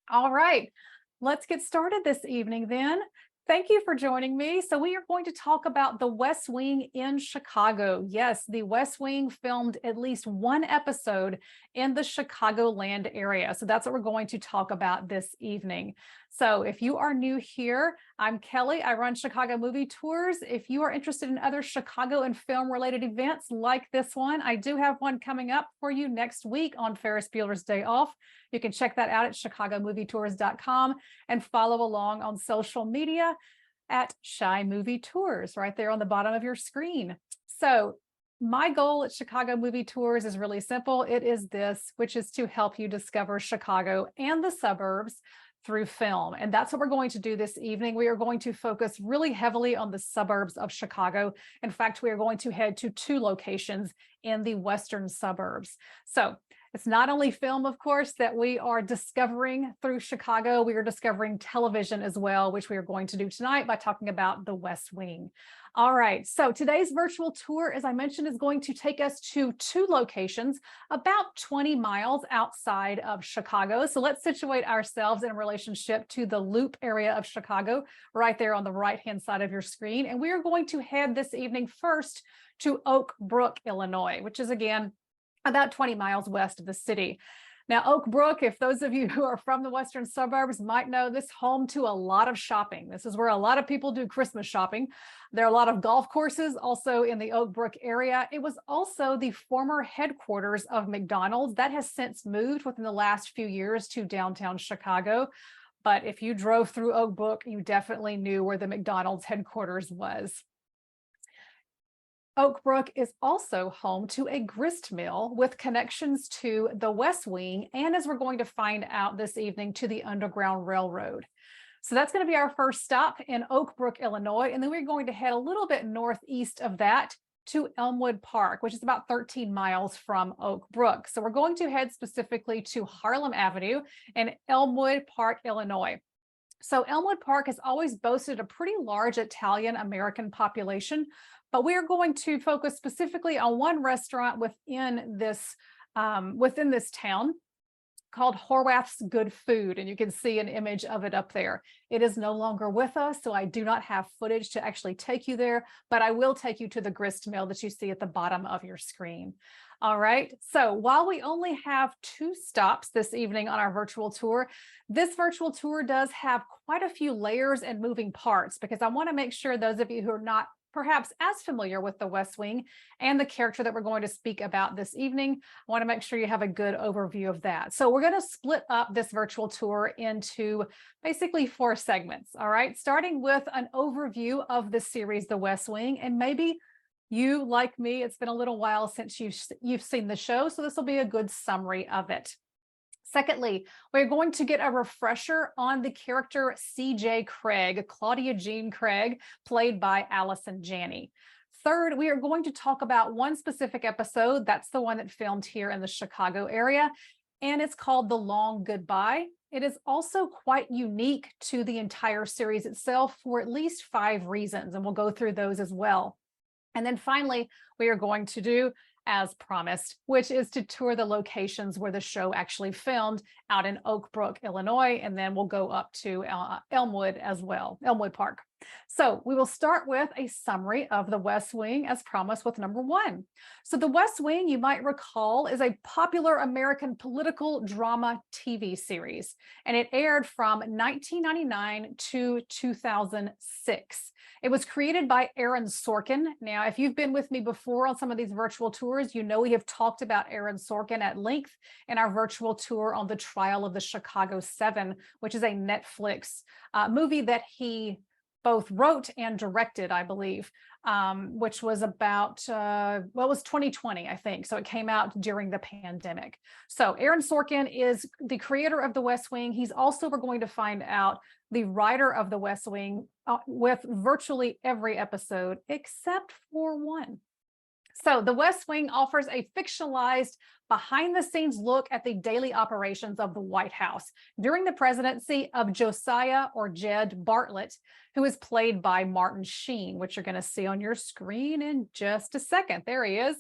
All right, let's get started this evening then. Thank you for joining me. So, we are going to talk about the West Wing in Chicago. Yes, the West Wing filmed at least one episode in the Chicagoland area. So, that's what we're going to talk about this evening. So, if you are new here, I'm Kelly. I run Chicago Movie Tours. If you are interested in other Chicago and film related events like this one, I do have one coming up for you next week on Ferris Bueller's Day Off. You can check that out at chicagomovietours.com and follow along on social media at Shy Movie Tours right there on the bottom of your screen. So, my goal at Chicago Movie Tours is really simple. It is this, which is to help you discover Chicago and the suburbs through film. And that's what we're going to do this evening. We are going to focus really heavily on the suburbs of Chicago. In fact, we are going to head to two locations in the western suburbs. So, it's not only film, of course, that we are discovering through Chicago. We are discovering television as well, which we are going to do tonight by talking about the West Wing. All right, so today's virtual tour, as I mentioned, is going to take us to two locations about 20 miles outside of Chicago. So let's situate ourselves in relationship to the Loop area of Chicago, right there on the right-hand side of your screen. And we are going to head this evening first to Oak Brook, Illinois, which is, again, about 20 miles west of the city. Now, Oak Brook, if those of you who are from the western suburbs might know, this home to a lot of shopping. This is where a lot of people do Christmas shopping. There are a lot of golf courses also in the Oak Brook area. It was also the former headquarters of McDonald's that has since moved within the last few years to downtown Chicago. But if you drove through Oak Brook, you definitely knew where the McDonald's headquarters was. Oak Brook is also home to a grist mill with connections to the West Wing, and as we're going to find out this evening, to the Underground Railroad. So that's going to be our first stop in Oak Brook, Illinois, and then we're going to head a little bit northeast of that to Elmwood Park, which is about 13 miles from Oak Brook. So we're going to head specifically to Harlem Avenue in Elmwood Park, Illinois. So Elmwood Park has always boasted a pretty large Italian-American population, but we are going to focus specifically on one restaurant within this town called Horwath's Good Food, and you can see an image of it up there. It is no longer with us, so I do not have footage to actually take you there, but I will take you to the grist mill that you see at the bottom of your screen. All right, so while we only have two stops this evening on our virtual tour, this virtual tour does have quite a few layers and moving parts, because I want to make sure those of you who are not perhaps as familiar with the West Wing and the character that we're going to speak about this evening, I want to make sure you have a good overview of that. So we're going to split up this virtual tour into basically four segments, all right? Starting with an overview of the series, The West Wing, and maybe you, like me, it's been a little while since you've seen the show, so this will be a good summary of it. Secondly, we're going to get a refresher on the character C.J. Craig, Claudia Jean Craig, played by Allison Janney. Third, we are going to talk about one specific episode. That's the one that filmed here in the Chicago area, and it's called The Long Goodbye. It is also quite unique to the entire series itself for at least 5 reasons, and we'll go through those as well. And then finally, we are going to do, as promised, which is to tour the locations where the show actually filmed out in Oak Brook, Illinois, and then we'll go up to Elmwood as well, Elmwood Park. So we will start with a summary of the West Wing, as promised, with number 1. So the West Wing, you might recall, is a popular American political drama TV series, and it aired from 1999 to 2006. It was created by Aaron Sorkin. Now, if you've been with me before on some of these virtual tours, you know we have talked about Aaron Sorkin at length in our virtual tour on the Trial of the Chicago 7, which is a Netflix movie that he both wrote and directed, I believe, which was about, it was 2020, I think. So it came out during the pandemic. So Aaron Sorkin is the creator of The West Wing. He's also, we're going to find out, the writer of The West Wing with virtually every episode except for one. So The West Wing offers a fictionalized behind-the-scenes look at the daily operations of the White House during the presidency of Josiah, or Jed, Bartlett, who is played by Martin Sheen, which you're going to see on your screen in just a second. There he is.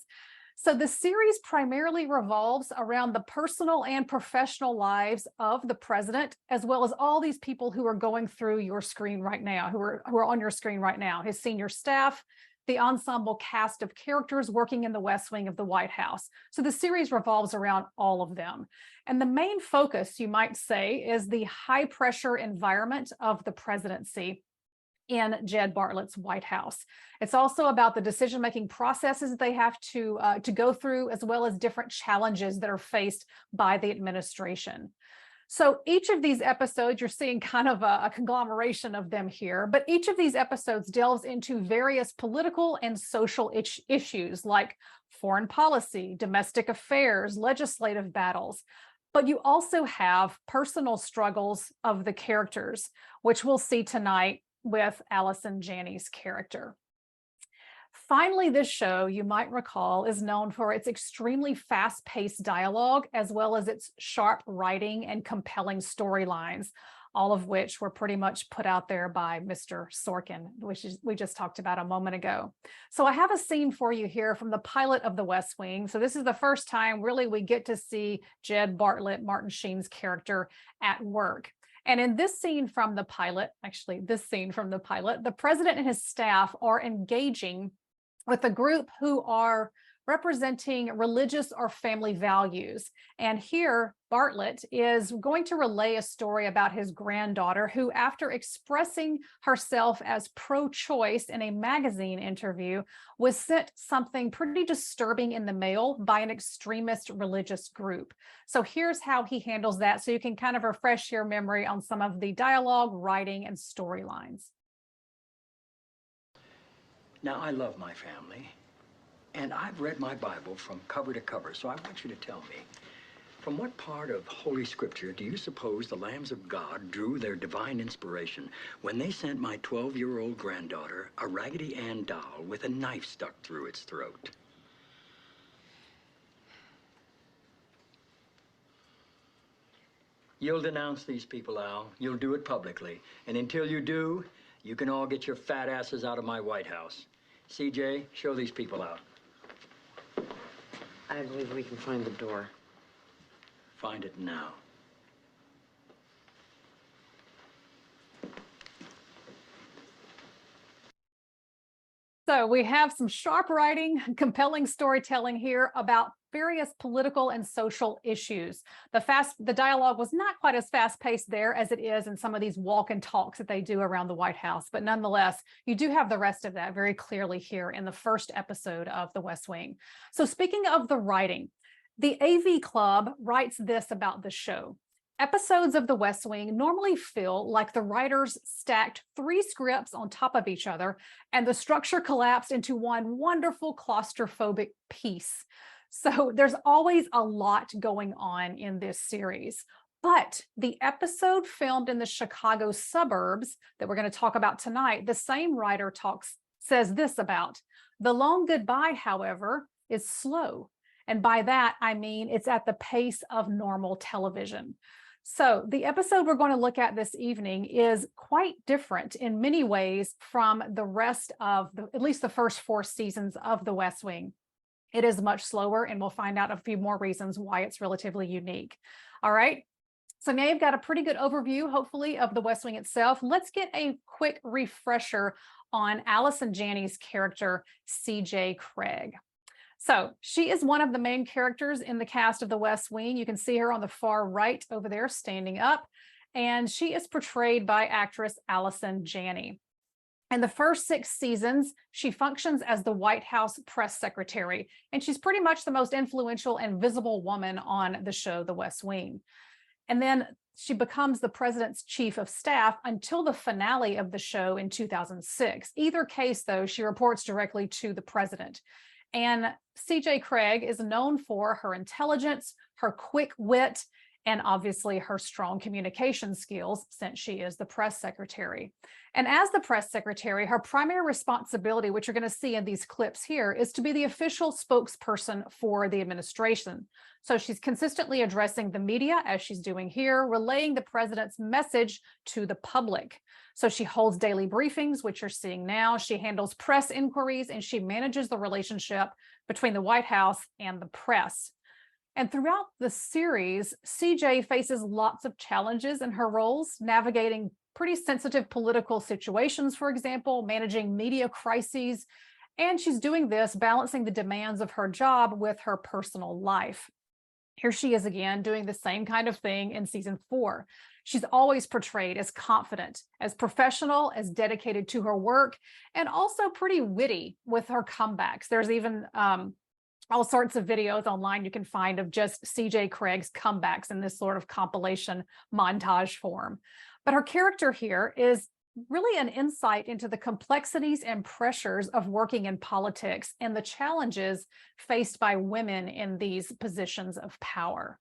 So the series primarily revolves around the personal and professional lives of the president, as well as all these people who are going through your screen right now, who are on your screen right now, his senior staff, the ensemble cast of characters working in the West Wing of the White House. So the series revolves around all of them. And the main focus, you might say, is the high pressure environment of the presidency in Jed Bartlett's White House. It's also about the decision-making processes that they have to go through, as well as different challenges that are faced by the administration. So each of these episodes, you're seeing kind of a conglomeration of them here, but each of these episodes delves into various political and social issues like foreign policy, domestic affairs, legislative battles. But you also have personal struggles of the characters, which we'll see tonight with Allison Janney's character. Finally, this show, you might recall, is known for its extremely fast-paced dialogue, as well as its sharp writing and compelling storylines, all of which were pretty much put out there by Mr. Sorkin, which we just talked about a moment ago. So I have a scene for you here from the pilot of The West Wing. So this is the first time really we get to see Jed Bartlet, Martin Sheen's character, at work. And in this scene from the pilot, the president and his staff are engaging with a group who are representing religious or family values. And here, Bartlett is going to relay a story about his granddaughter who, after expressing herself as pro-choice in a magazine interview, was sent something pretty disturbing in the mail by an extremist religious group. So here's how he handles that, so you can kind of refresh your memory on some of the dialogue, writing, and storylines. Now, I love my family. And I've read my Bible from cover to cover, so I want you to tell me, from what part of Holy Scripture do you suppose the lambs of God drew their divine inspiration when they sent my 12-year-old granddaughter a Raggedy Ann doll with a knife stuck through its throat? You'll denounce these people, Al. You'll do it publicly. And until you do, you can all get your fat asses out of my White House. CJ, show these people out. I believe we can find the door. Find it now. So we have some sharp writing, compelling storytelling here about various political and social issues. The dialogue was not quite as fast-paced there as it is in some of these walk and talks that they do around the White House, but nonetheless, you do have the rest of that very clearly here in the first episode of The West Wing. So speaking of the writing, the AV Club writes this about the show. Episodes of The West Wing normally feel like the writers stacked 3 scripts on top of each other and the structure collapsed into one wonderful claustrophobic piece. So there's always a lot going on in this series. But the episode filmed in the Chicago suburbs that we're going to talk about tonight, the same writer says this about. The long goodbye, however, is slow. And by that, I mean it's at the pace of normal television. So the episode we're going to look at this evening is quite different in many ways from the rest of at least the first 4 seasons of The West Wing. It is much slower, and we'll find out a few more reasons why it's relatively unique. All right. So now you've got a pretty good overview, hopefully, of The West Wing itself. Let's get a quick refresher on Allison Janney's character, CJ Craig. So she is one of the main characters in the cast of The West Wing. You can see her on the far right over there standing up, and she is portrayed by actress Allison Janney. In the first 6 seasons, she functions as the White House press secretary, and she's pretty much the most influential and visible woman on the show The West Wing. And then she becomes the president's chief of staff until the finale of the show in 2006. Either case, though, she reports directly to the president. And CJ Craig is known for her intelligence, her quick wit, and obviously her strong communication skills since she is the press secretary. And as the press secretary, her primary responsibility, which you're going to see in these clips here, is to be the official spokesperson for the administration. So she's consistently addressing the media, as she's doing here, relaying the president's message to the public. So she holds daily briefings, which you're seeing now. She handles press inquiries, and she manages the relationship between the White House and the press. And throughout the series, CJ faces lots of challenges in her roles, navigating pretty sensitive political situations, for example, managing media crises. And she's doing this, balancing the demands of her job with her personal life. Here she is again doing the same kind of thing in season 4. She's always portrayed as confident, as professional, as dedicated to her work, and also pretty witty with her comebacks. There's even all sorts of videos online you can find of just CJ Craig's comebacks in this sort of compilation montage form. But her character here is really an insight into the complexities and pressures of working in politics and the challenges faced by women in these positions of power.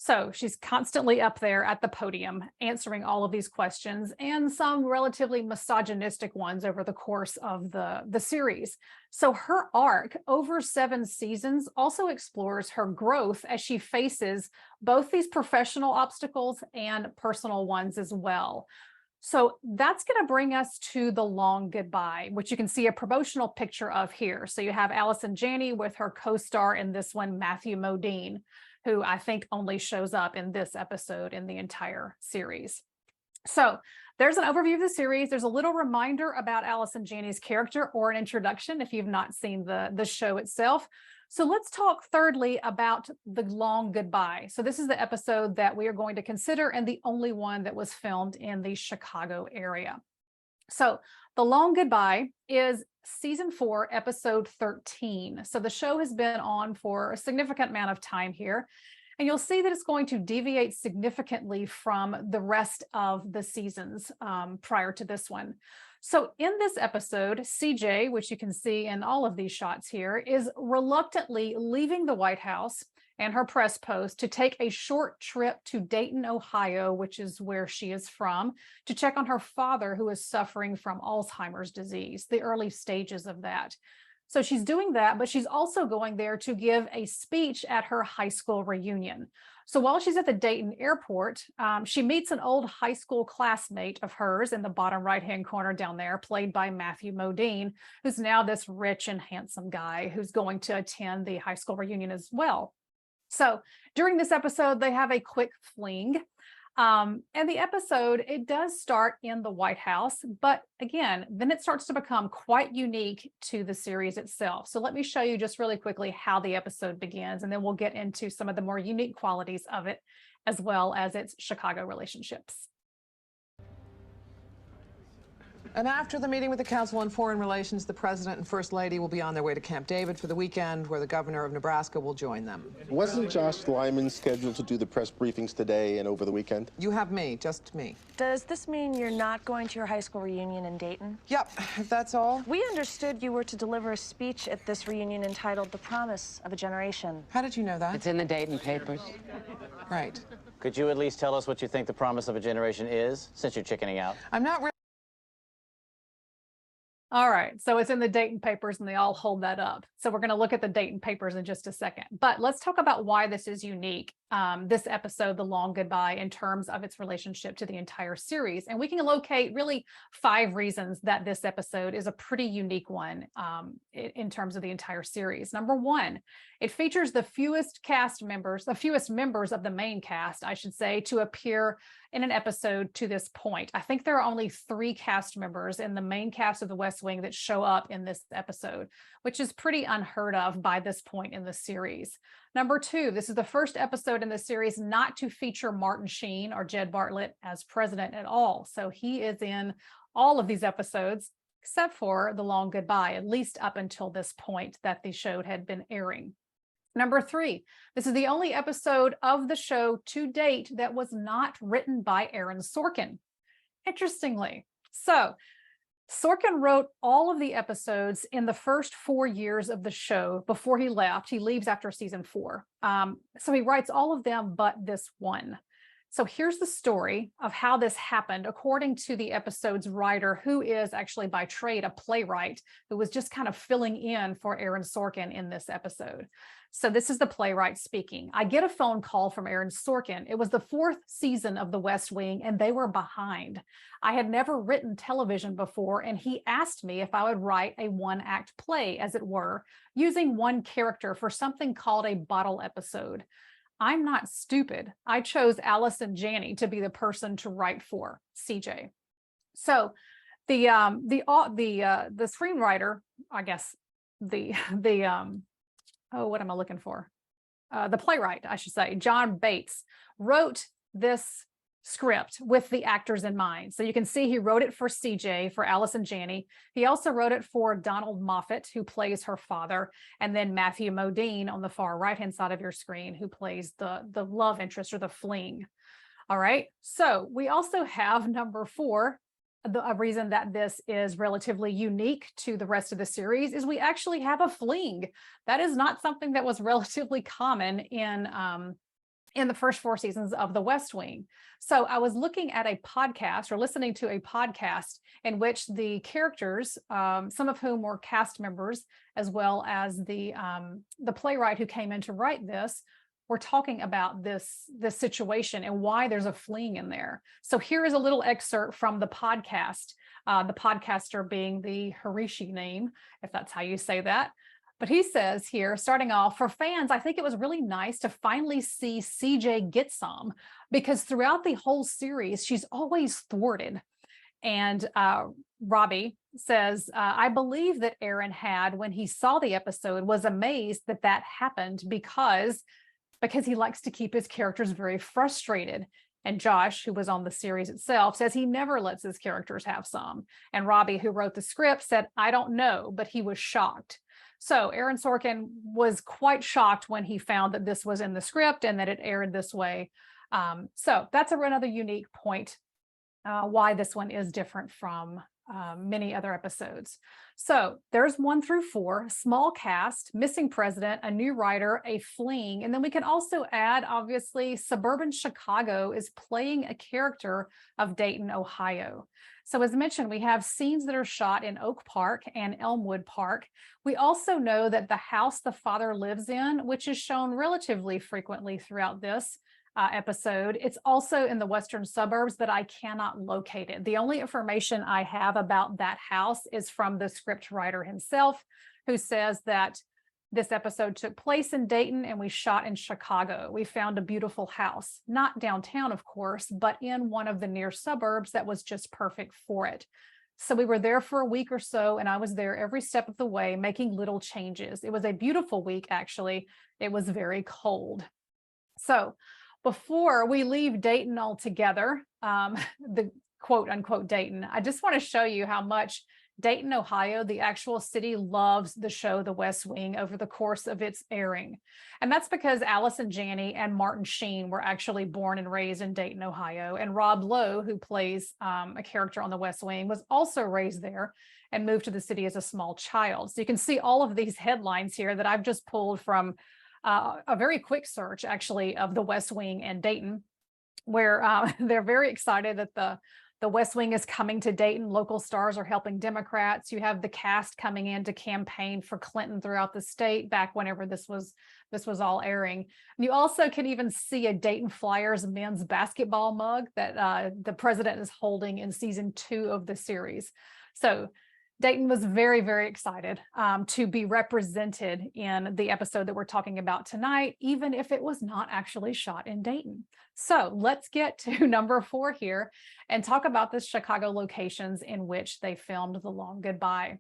So she's constantly up there at the podium answering all of these questions, and some relatively misogynistic ones over the course of the series. So her arc over 7 seasons also explores her growth as she faces both these professional obstacles and personal ones as well. So that's going to bring us to The Long Goodbye, which you can see a promotional picture of here. So you have Allison Janney with her co-star in this one, Matthew Modine, who I think only shows up in this episode in the entire series. So there's an overview of the series. There's a little reminder about Allison Janney's character, or an introduction if you've not seen the show itself. So let's talk thirdly about The Long Goodbye. So this is the episode that we are going to consider, and the only one that was filmed in the Chicago area. So The Long Goodbye is season 4, episode 13. So the show has been on for a significant amount of time here, and you'll see that it's going to deviate significantly from the rest of the seasons prior to this one. So in this episode, CJ, which you can see in all of these shots here, is reluctantly leaving the White House and her press post to take a short trip to Dayton, Ohio, which is where she is from, to check on her father, who is suffering from Alzheimer's disease, the early stages of that. So she's doing that, but she's also going there to give a speech at her high school reunion. So while she's at the Dayton airport, she meets an old high school classmate of hers in the bottom right-hand corner down there, played by Matthew Modine, who's now this rich and handsome guy who's going to attend the high school reunion as well. So during this episode, they have a quick fling. And the episode, it does start in the White House, but again, then it starts to become quite unique to the series itself. So let me show you just really quickly how the episode begins, and then we'll get into some of the more unique qualities of it, as well as its Chicago relationships. And after the meeting with the Council on Foreign Relations, the President and First Lady will be on their way to Camp David for the weekend, where the Governor of Nebraska will join them. Wasn't Josh Lyman scheduled to do the press briefings today and over the weekend? You have me, just me. Does this mean you're not going to your high school reunion in Dayton? Yep, if that's all. We understood you were to deliver a speech at this reunion entitled The Promise of a Generation. How did you know that? It's in the Dayton papers. Right. Could you at least tell us what you think the promise of a generation is, since you're chickening out? I'm not really. All right, so it's in the Dayton papers, and they all hold that up. So we're going to look at the Dayton papers in just a second. But let's talk about why this is unique, this episode, The Long Goodbye, in terms of its relationship to the entire series. And we can locate really 5 reasons that this episode is a pretty unique one in terms of the entire series. Number 1, it features the fewest members of the main cast, I should say, to appear in an episode to this point. I think there are only 3 cast members in the main cast of The West Wing that show up in this episode, which is pretty unheard of by this point in the series. Number 2, this is the first episode in the series not to feature Martin Sheen or Jed Bartlett as president at all. So he is in all of these episodes, except for The Long Goodbye, at least up until this point that the show had been airing. Number 3, this is the only episode of the show to date that was not written by Aaron Sorkin, interestingly. So Sorkin wrote all of the episodes in the first 4 years of the show before he left. He leaves after season 4. So he writes all of them but this one. So here's the story of how this happened, according to the episode's writer, who is actually by trade a playwright, who was just kind of filling in for Aaron Sorkin in this episode. So this is the playwright speaking. I get a phone call from Aaron Sorkin. It was the 4th season of The West Wing, and they were behind. I had never written television before, and he asked me if I would write a one-act play, as it were, using one character for something called a bottle episode. I'm not stupid. I chose Allison Janney to be the person to write for, CJ. So the screenwriter, I guess what am I looking for? The playwright, I should say, John Bates, wrote this script with the actors in mind. So you can see he wrote it for CJ, for Allison Janney. He also wrote it for Donald Moffat, who plays her father, and then Matthew Modine on the far right-hand side of your screen, who plays the love interest or the fling. All right, so we also have number 4. A reason that this is relatively unique to the rest of the series is we actually have a fling. That is not something that was relatively common in the first 4 seasons of The West Wing. So I was looking at a podcast or listening to a podcast in which the characters, some of whom were cast members, as well as the playwright who came in to write this, were talking about this situation and why there's a fling in there. So here is a little excerpt from the podcast, the podcaster being the Harishi name, if that's how you say that. But he says here, starting off, for fans, I think it was really nice to finally see CJ get some, because throughout the whole series, she's always thwarted. And Robbie says, I believe that Aaron had, when he saw the episode, was amazed that that happened because he likes to keep his characters very frustrated. And Josh, who was on the series itself, says he never lets his characters have some. And Robbie, who wrote the script, said, I don't know, but he was shocked. So Aaron Sorkin was quite shocked when he found that this was in the script and that it aired this way. So that's another unique point why this one is different from many other episodes. So there's 1 through 4, small cast, missing president, a new writer, a fling, and then we can also add, obviously, suburban Chicago is playing a character of Dayton, Ohio. So as mentioned, we have scenes that are shot in Oak Park and Elmwood Park. We also know that the house the father lives in, which is shown relatively frequently throughout this episode, it's also in the western suburbs, but I cannot locate it. The only information I have about that house is from the script writer himself, who says that this episode took place in Dayton and we shot in Chicago. We found a beautiful house, not downtown, of course, but in one of the near suburbs that was just perfect for it. So we were there for a week or so, and I was there every step of the way, making little changes. It was a beautiful week, actually. It was very cold. So before we leave Dayton altogether, the quote unquote Dayton, I just want to show you how much Dayton, Ohio, the actual city, loves the show The West Wing over the course of its airing. And that's because Allison Janney and Martin Sheen were actually born and raised in Dayton, Ohio. And Rob Lowe, who plays a character on The West Wing, was also raised there and moved to the city as a small child. So you can see all of these headlines here that I've just pulled from a very quick search, actually, of The West Wing and Dayton, where they're very excited that the West Wing is coming to Dayton. Local stars are helping Democrats. You have the cast coming in to campaign for Clinton throughout the state back whenever this was all airing. And you also can even see a Dayton Flyers men's basketball mug that the president is holding in season 2 of the series. So Dayton was very, very excited to be represented in the episode that we're talking about tonight, even if it was not actually shot in Dayton. So let's get to number 4 here and talk about the Chicago locations in which they filmed The Long Goodbye.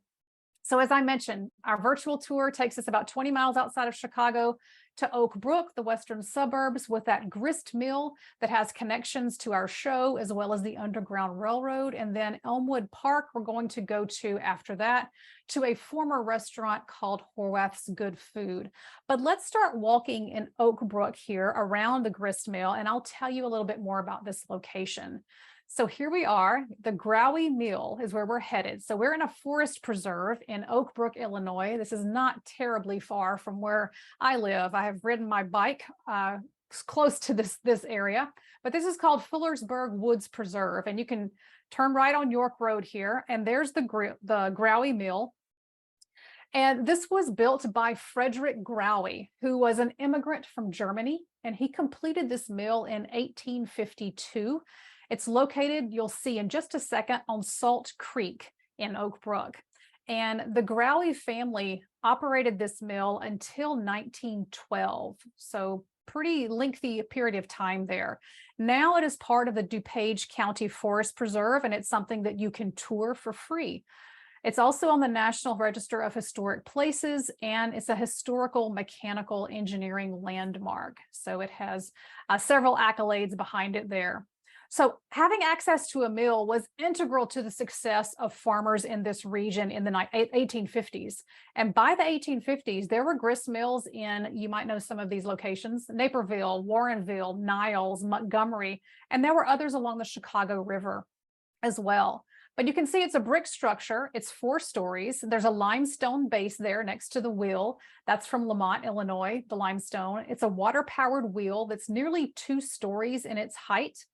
So as I mentioned, our virtual tour takes us about 20 miles outside of Chicago to Oak Brook, the western suburbs, with that grist mill that has connections to our show as well as the Underground Railroad. And then Elmwood Park, we're going to go to after that, to a former restaurant called Horwath's Good Food. But let's start walking in Oak Brook here around the grist mill, and I'll tell you a little bit more about this location. So here we are, the Growy Mill is where we're headed. So we're in a forest preserve in Oak Brook, Illinois. This is not terribly far from where I live. I have ridden my bike close to this area, but this is called Fullersburg Woods Preserve. And you can turn right on York Road here, and there's the Growy Mill. And this was built by Frederick Growy, who was an immigrant from Germany, and he completed this mill in 1852. It's located, you'll see in just a second, on Salt Creek in Oak Brook. And the Growy family operated this mill until 1912. So pretty lengthy period of time there. Now it is part of the DuPage County Forest Preserve, and it's something that you can tour for free. It's also on the National Register of Historic Places, and it's a historical mechanical engineering landmark. So it has several accolades behind it there. So having access to a mill was integral to the success of farmers in this region in the 1850s. And by the 1850s, there were grist mills in, you might know some of these locations, Naperville, Warrenville, Niles, Montgomery, and there were others along the Chicago River as well. But you can see it's a brick structure. It's 4 stories. There's a limestone base there next to the wheel. That's from Lamont, Illinois, the limestone. It's a water-powered wheel that's nearly 2 stories in its height.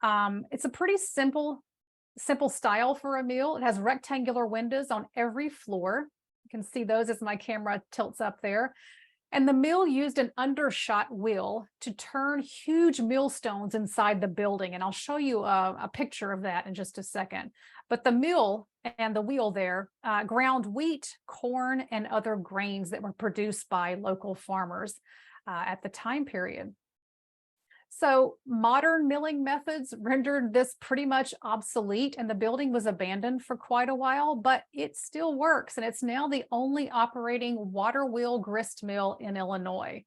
It's a pretty simple style for a mill. It has rectangular windows on every floor. You can see those as my camera tilts up there. And the mill used an undershot wheel to turn huge millstones inside the building. And I'll show you a picture of that in just a second. But the mill and the wheel there ground wheat, corn, and other grains that were produced by local farmers at the time period. So modern milling methods rendered this pretty much obsolete, and the building was abandoned for quite a while, but it still works, and it's now the only operating water wheel grist mill in Illinois.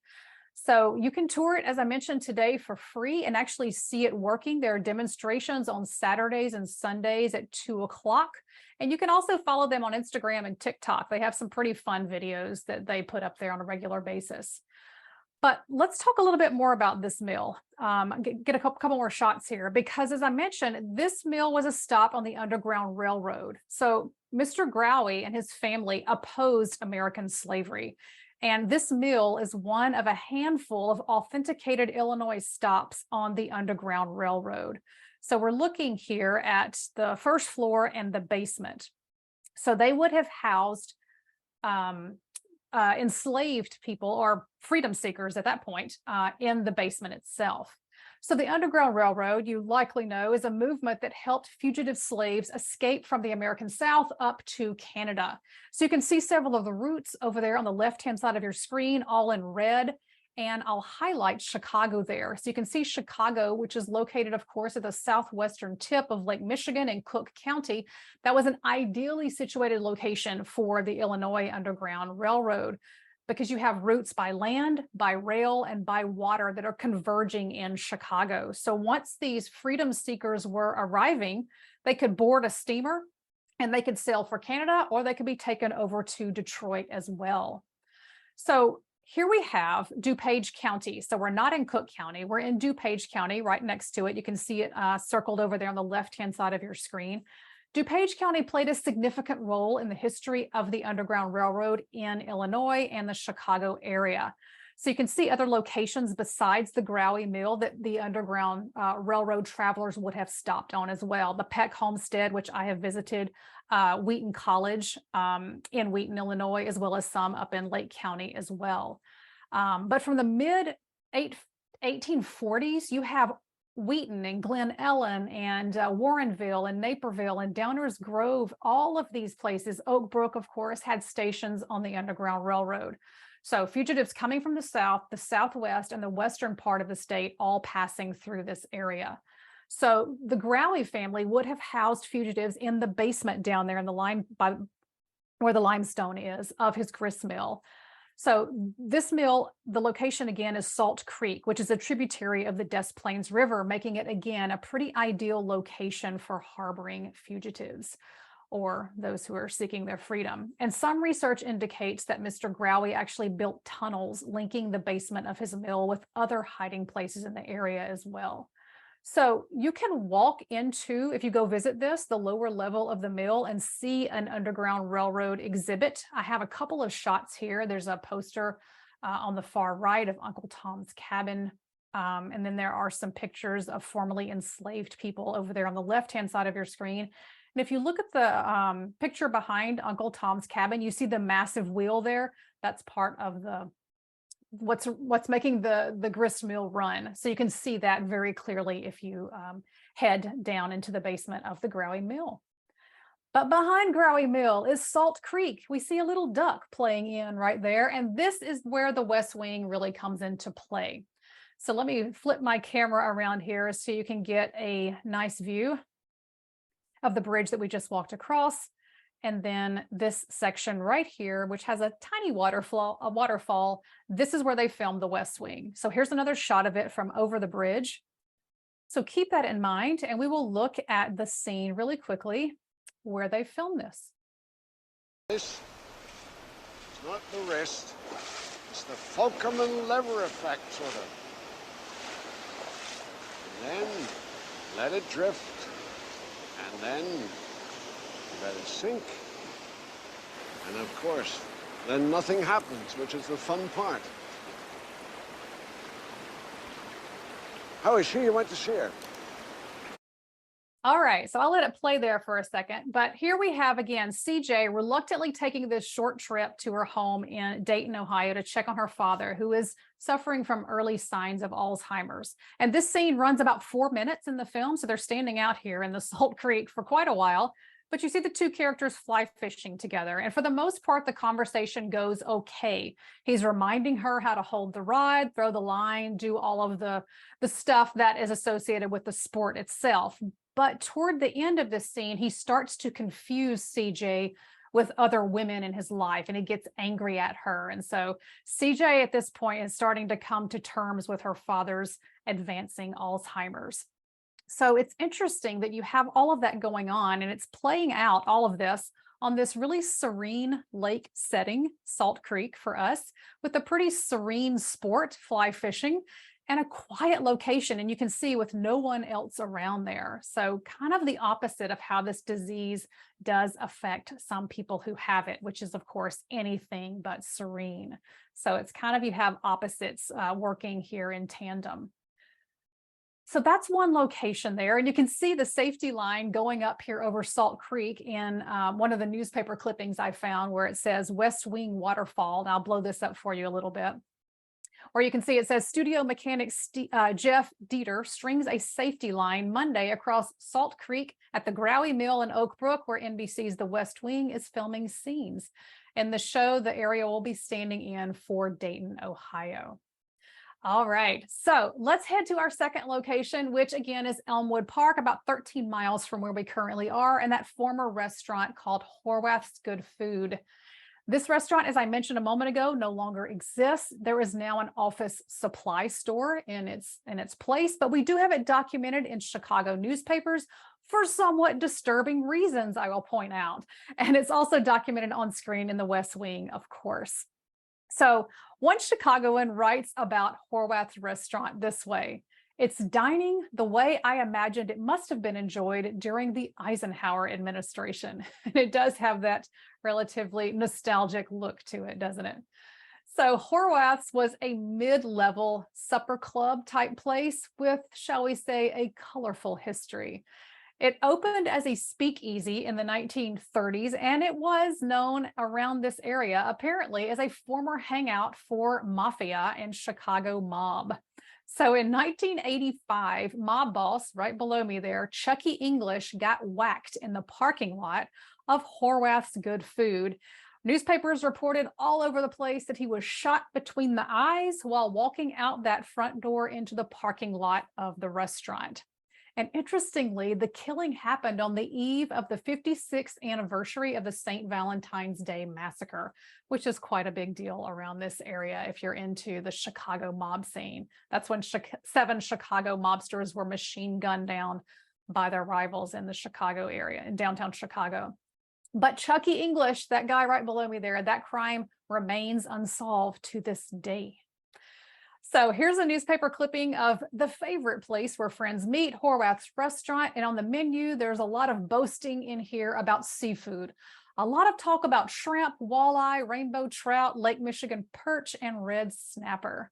So you can tour it, as I mentioned today, for free and actually see it working. There are demonstrations on Saturdays and Sundays at 2 o'clock. And you can also follow them on Instagram and TikTok. They have some pretty fun videos that they put up there on a regular basis. But let's talk a little bit more about this mill. Get a couple more shots here, because as I mentioned, this mill was a stop on the Underground Railroad. So Mr. Growy and his family opposed American slavery. And this mill is one of a handful of authenticated Illinois stops on the Underground Railroad. So we're looking here at the first floor and the basement. So they would have housed enslaved people or freedom seekers at that point in the basement itself. So the Underground Railroad, you likely know, is a movement that helped fugitive slaves escape from the American South up to Canada. So you can see several of the routes over there on the left-hand side of your screen, all in red. And I'll highlight Chicago there. So you can see Chicago, which is located, of course, at the southwestern tip of Lake Michigan in Cook County. That was an ideally situated location for the Illinois Underground Railroad, because you have routes by land, by rail, and by water that are converging in Chicago. So once these freedom seekers were arriving, they could board a steamer and they could sail for Canada, or they could be taken over to Detroit as well. So here we have DuPage County. So we're not in Cook County, we're in DuPage County right next to it. You can see it circled over there on the left-hand side of your screen. DuPage County played a significant role in the history of the Underground Railroad in Illinois and the Chicago area. So you can see other locations besides the Growy Mill that the Underground Railroad travelers would have stopped on as well. The Peck Homestead, which I have visited, Wheaton College in Wheaton, Illinois, as well as some up in Lake County as well. But from the mid-1840s, you have Wheaton and Glen Ellen and Warrenville and Naperville and Downers Grove. All of these places, Oak Brook, of course, had stations on the Underground Railroad. So fugitives coming from the south, the southwest, and the western part of the state, all passing through this area. So the Growy family would have housed fugitives in the basement down there in the line by where the limestone is of his grist mill. So this mill, the location again is Salt Creek, which is a tributary of the Des Plaines River, making it again a pretty ideal location for harboring fugitives or those who are seeking their freedom. And some research indicates that Mr. Growie actually built tunnels linking the basement of his mill with other hiding places in the area as well. So you can walk into, if you go visit this, the lower level of the mill and see an Underground Railroad exhibit. I have a couple of shots here. There's a poster on the far right of Uncle Tom's cabin. And then there are some pictures of formerly enslaved people over there on the left-hand side of your screen. And if you look at the picture behind Uncle Tom's cabin, you see the massive wheel there. That's part of the what's making the grist mill run. So you can see that very clearly if you head down into the basement of the Growie Mill. But behind Growie Mill is Salt Creek. We see a little duck playing in right there. And this is where the West Wing really comes into play. So let me flip my camera around here so you can get a nice view of the bridge that we just walked across. And then this section right here, which has a tiny waterfall, this is where they filmed the West Wing. So here's another shot of it from over the bridge. So keep that in mind, and we will look at the scene really quickly where they filmed this. This is not the wrist, it's the fulcrum and lever effect, sort of. And then let it drift, and then let it sink. And of course, then nothing happens, which is the fun part. How is she? You went to see her. All right, so I'll let it play there for a second. But here we have again, CJ reluctantly taking this short trip to her home in Dayton, Ohio to check on her father, who is suffering from early signs of Alzheimer's. And this scene runs about 4 minutes in the film. So they're standing out here in the Salt Creek for quite a while. But you see the two characters fly fishing together. And for the most part, the conversation goes okay. He's reminding her how to hold the rod, throw the line, do all of the stuff that is associated with the sport itself. But toward the end of this scene, he starts to confuse CJ with other women in his life, and he gets angry at her. And so CJ at this point is starting to come to terms with her father's advancing Alzheimer's. So it's interesting that you have all of that going on, and it's playing out all of this on this really serene lake setting, Salt Creek for us, with a pretty serene sport, fly fishing, and a quiet location. And you can see with no one else around there. So kind of the opposite of how this disease does affect some people who have it, which is of course anything but serene. So it's kind of, you have opposites working here in tandem. So that's one location there. And you can see the safety line going up here over Salt Creek in one of the newspaper clippings I found where it says West Wing Waterfall. And I'll blow this up for you a little bit. Or you can see it says studio mechanic Jeff Dieter strings a safety line Monday across Salt Creek at the Growie Mill in Oak Brook, where NBC's The West Wing is filming scenes. In the show, the area will be standing in for Dayton, Ohio. All right, so let's head to our second location, which again is Elmwood Park, about 13 miles from where we currently are, and that former restaurant called Horwath's Good Food. This restaurant, as I mentioned a moment ago, no longer exists. There is now an office supply store in its place, but we do have it documented in Chicago newspapers for somewhat disturbing reasons, I will point out. And it's also documented on screen in the West Wing, of course. So one Chicagoan writes about Horwath's restaurant this way: it's dining the way I imagined it must have been enjoyed during the Eisenhower administration. And it does have that relatively nostalgic look to it, doesn't it? So Horwath's was a mid-level supper club type place with, shall we say, a colorful history. It opened as a speakeasy in the 1930s, and it was known around this area apparently as a former hangout for mafia and Chicago mob. So in 1985, mob boss, right below me there, Chucky English, got whacked in the parking lot of Horwath's Good Food. Newspapers reported all over the place that he was shot between the eyes while walking out that front door into the parking lot of the restaurant. And interestingly, the killing happened on the eve of the 56th anniversary of the St. Valentine's Day massacre, which is quite a big deal around this area if you're into the Chicago mob scene. That's when 7 Chicago mobsters were machine gunned down by their rivals in the Chicago area, in downtown Chicago. But Chucky English, that guy right below me there, that crime remains unsolved to this day. So here's a newspaper clipping of the favorite place where friends meet, Horwath's restaurant. And on the menu, there's a lot of boasting in here about seafood. A lot of talk about shrimp, walleye, rainbow trout, Lake Michigan perch, and red snapper.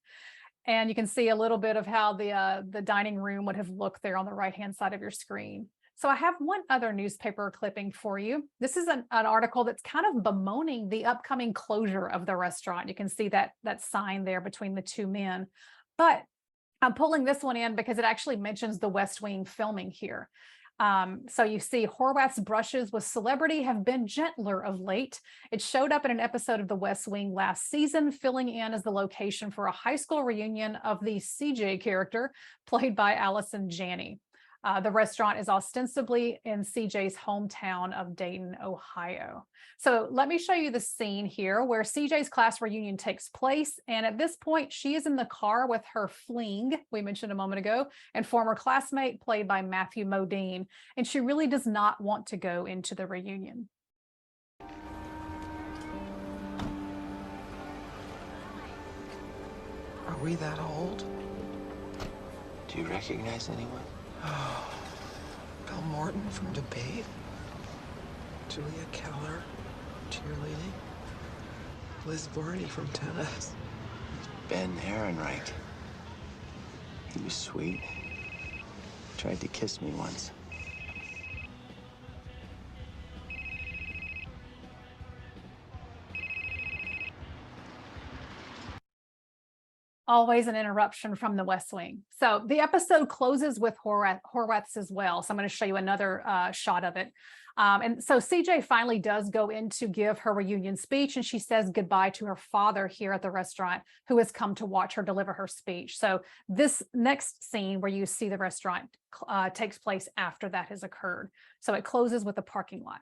And you can see a little bit of how the dining room would have looked there on the right-hand side of your screen. So I have one other newspaper clipping for you. This is an article that's kind of bemoaning the upcoming closure of the restaurant. You can see that sign there between the two men. But I'm pulling this one in because it actually mentions the West Wing filming here. So you see Horwath's brushes with celebrity have been gentler of late. It showed up in an episode of The West Wing last season, filling in as the location for a high school reunion of the CJ character played by Allison Janney. The restaurant is ostensibly in CJ's hometown of Dayton, Ohio. So let me show you the scene here where CJ's class reunion takes place. And at this point, she is in the car with her fling, we mentioned a moment ago, and former classmate played by Matthew Modine. And she really does not want to go into the reunion. Are we that old? Do you recognize anyone? Bill Morton from Debate, Julia Keller, cheerleading, Liz Varney from tennis. Ben Ehrenreich. He was sweet. Tried to kiss me once. Always an interruption from the West Wing. So the episode closes with Horwath's as well. So I'm going to show you another shot of it. And so CJ finally does go in to give her reunion speech, and she says goodbye to her father here at the restaurant, who has come to watch her deliver her speech. So this next scene where you see the restaurant takes place after that has occurred. So it closes with a parking lot.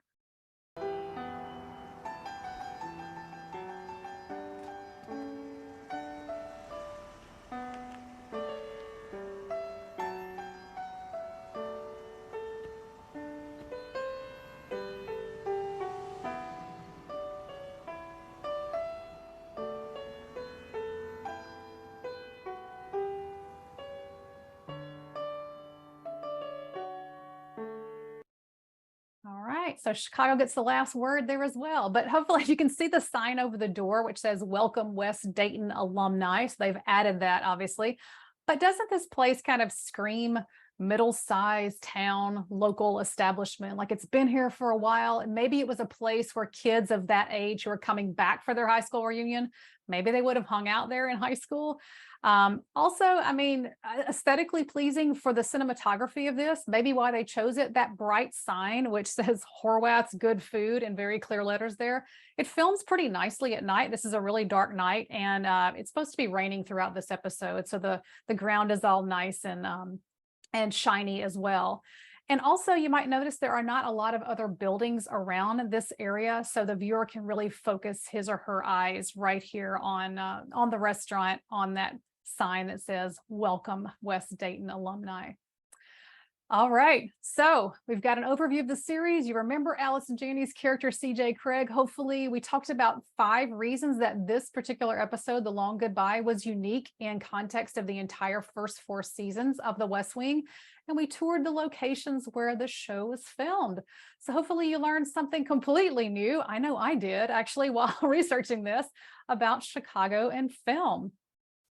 So Chicago gets the last word there as well, but hopefully you can see the sign over the door, which says Welcome West Dayton Alumni. So they've added that obviously, but doesn't this place kind of scream middle-sized town, local establishment? Like it's been here for a while, and maybe it was a place where kids of that age who are coming back for their high school reunion, maybe they would have hung out there in high school. Also, I mean, aesthetically pleasing for the cinematography of this, maybe why they chose it, that bright sign, which says Horwath's Good Food in very clear letters there. It films pretty nicely at night. This is a really dark night, and it's supposed to be raining throughout this episode. So the ground is all nice and shiny as well. And also you might notice there are not a lot of other buildings around this area, so the viewer can really focus his or her eyes right here on the restaurant, on that sign that says Welcome West Dayton Alumni. All right, so we've got an overview of the series. You remember Allison Janney's character, CJ Craig. Hopefully we talked about 5 reasons that this particular episode, The Long Goodbye, was unique in context of the entire first 4 seasons of The West Wing. And we toured the locations where the show was filmed. So hopefully you learned something completely new. I know I did actually while researching this about Chicago and film.